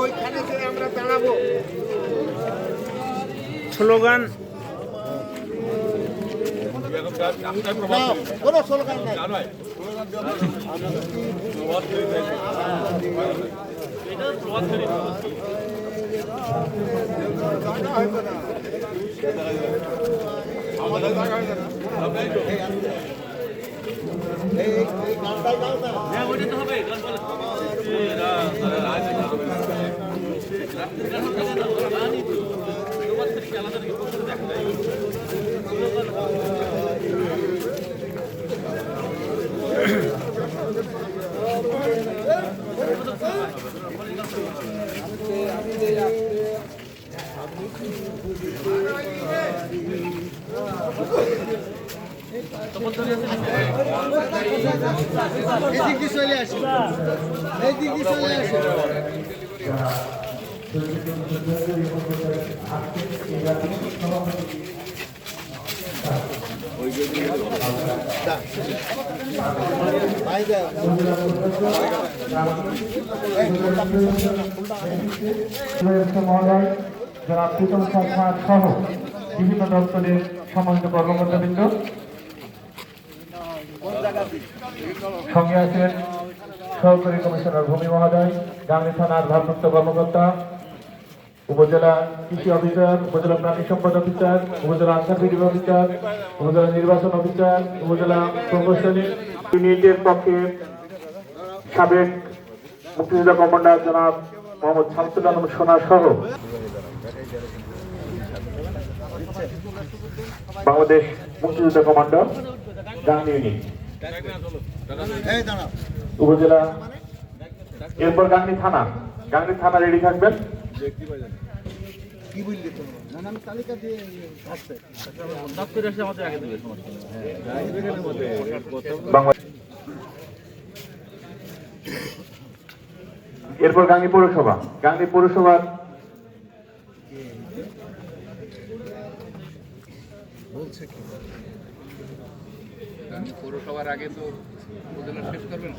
ওইখানে যে আমরা দাঁড়াবো স্লোগান কোনো স্লোগান নাই। এদিক দিয়ে চলে আসে, এদিক দিয়ে চলে আসে। মহোদয় যারা প্রীতম সরকার সহ বিভিন্ন দপ্তরের সম্মানিত কর্মকর্তাবৃন্দ, সঙ্গে আছেন সহকারী কমিশনার ভূমি মহোদয়, গাংনী থানার ভারপ্রাপ্ত কর্মকর্তা, উপজেলা কৃষি অফিসার, উপজেলা প্রাণী সম্পদ অফিসার, উপজেলা আনসার বিডিও অফিসার, উপজেলা নির্বাচন অফিসার, উপজেলা প্রকৌশলী ইউনিটের পক্ষে সাবেক মুক্তিযোদ্ধা কমান্ডার জনাব মোহাম্মদ শামসুল আলম সোনা সহ বাংলাদেশ মুক্তিযোদ্ধা কমান্ডার গাংনী ইউনিট উপজেলা, এরপর গাংনী থানা রেডি থাকবেন। এরপর গাংনী পৌরসভার পৌরসভার আগে তো শেষ করবেন।